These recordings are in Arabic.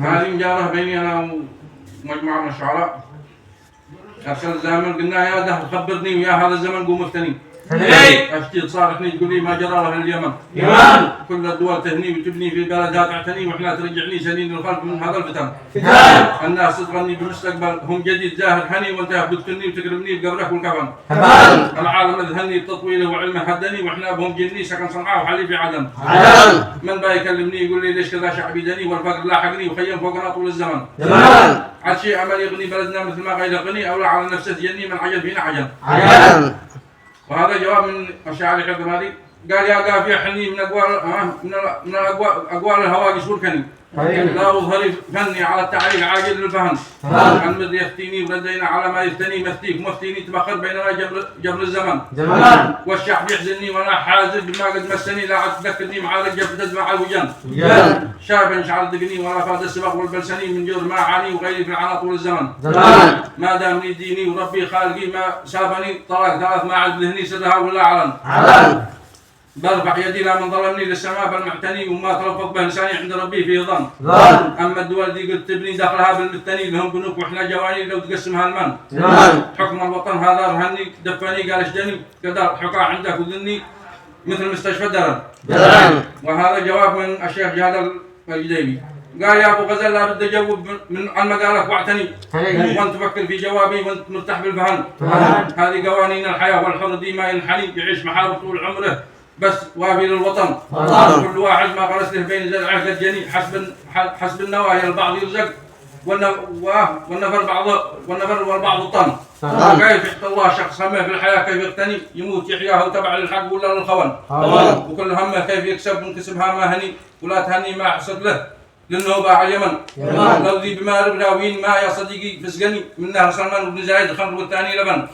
هذه مجارة بيني أنا ومجموعة من الشعراء. أرسل الزمن قلنا يا ده خبرني ويا هذا الزمن قوم افتني. اشتي تصارحني تقول لي ما جرى له اليمن. كل الدول تهني وتبني في بلدها تعتني واحنا ترجعني سنين الخلف من هذا الفتن. الناس تغني بالمستقبل هم جديد زاهد حني وانت بتكلني وتكرمني بقبرك والكفن. العالم اذهلني بتطويله وعلمه هدني واحنا بهم جني سكن صنعاء وحلي في عدن. من بقى يكلمني يقول لي ليش كذا شعبي دني والفقر لاحقني وخيم فوقنا طول الزمن. عاد شيء عمل يغني بلدنا مثل ما غير غني او على نفسه تجني من عجل فينا عجل. وهذا جواب من الشاعر الحكم هذه. قال يا قافية حني من أقوال الهواجس والكني. لا أظهر فني على التعريف عاجل للفهم. المد يفتيني وردينا على ما يفتني مفتيك مفتيني تبخر بيننا جبر الزمن. والشعب يحزنني وانا حازر بما قد مسني لا عاد تذكرني مع رجب تدمع الوجن. شاب شعر دقني ولا فاد السبق والبلسني من جور ما عاني وغيري في العناط طول الزمن. ما دام لي ديني وربي خالقي ما سابني طلاق ثلاث ما عاد لهني سرها ولا علن. برفع يدي لا من ظلمني للسماء فالمعتني وما ترفق به لساني عند ربي في ظن. اما الدول دي قلت تبني دخلها بالمثني لهم بنوك واحنا جواني لو تقسمها المن. حكم الوطن هذا رهني دفني قال اشدني كذا حكا عندك وذني مثل مستشفى درن. وهذا جواب من الشيخ جهاد الجديبي. قال يا ابو غزل لا بد اجاوب من عن مقالك واعتني وانت تفكر في جوابي وانت مرتاح بالفهم. هذه قوانين الحياه والحر دي ما ينحني يعيش محارب طول عمره بس وافي للوطن. كل واحد ما غرس له بين زرعه الجني حسب النوايا البعض يرزق والنفر والبعض الطن. كيف يحتى الله شخص همه في الحياه كيف يغتني يموت يحياه تبع للحق ولا للخون. وكل همه كيف يكسب وانكسبها ما هني ولا تهني ما حصد له لأنه باع اليمن. لو ذي بما ربناوين ما يا صديقي فسقني من نهر سلمان وابن زايد الخمر والثاني لبن.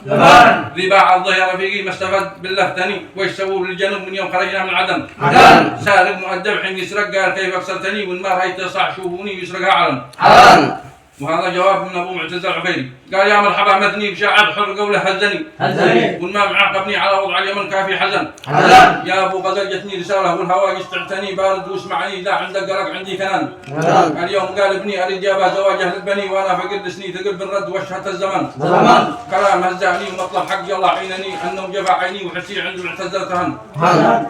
ذي باع الظهر يا رفيقي ما استفاد بالله ثاني ويش سووا للجنوب من يوم خرجنا من عدن. سارق مؤدب حين يسرق قال كيف اكسرتني وان ما رايت صح شوفوني يسرقها علن. وهذا جواب من ابو معتز العفيري. قال يا مرحبا مدني بشاعر حر قوله هزني والما معاقبني على وضع اليمن كافي حزن. يا ابو غزل جتني رساله والهواجس تعتني بارد واسمعني اذا عندك قلق عندي كنان. اليوم قال ابني اريد يابا زواجه للبني وانا فقد لسني ثقل بالرد وشهة الزمن. كلام هزعني ومطلب حق الله عينني انه جفا عيني وحسي عنده اعتزل تهن.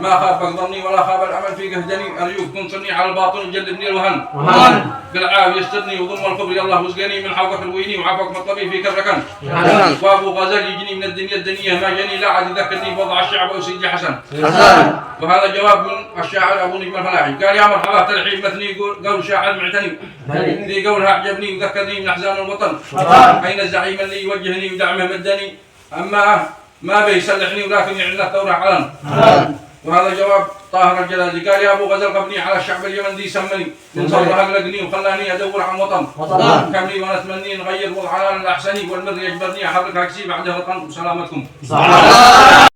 ما خافك ظني ولا خاب الامل فيك اهدني ارجوك تنصرني على الباطل جلبني الوهن. بالعافيه يسترني وضم الخبر يلا وزقني من حوقك الويني وعفوك مطلبي في كركن. وابو غزال يجني من الدنيا الدنيا ما جاني لا عاد يذكرني بوضع الشعب وسيدي حسن. وهذا جواب من الشاعر ابو نجم الفلاحي. قال يا مرحبا تلحين مثني قول شاعر معتني ذي قولها اعجبني وذكرني من احزان الوطن. اين الزعيم اللي يوجهني ودعمه مدني اما ما بيسلحني ولكن يعلن الثوره علن. وهذا جواب طاهر الجلالي. قال يا ابو غزل قبني على الشعب اليمن ذي سمني من صبر اغلقني وخلاني ادور عن وطن. كملي وانا اتمني نغير وضعنا للاحسن والمر يجبرني احرك عكسي بعد وطن. وسلامتكم.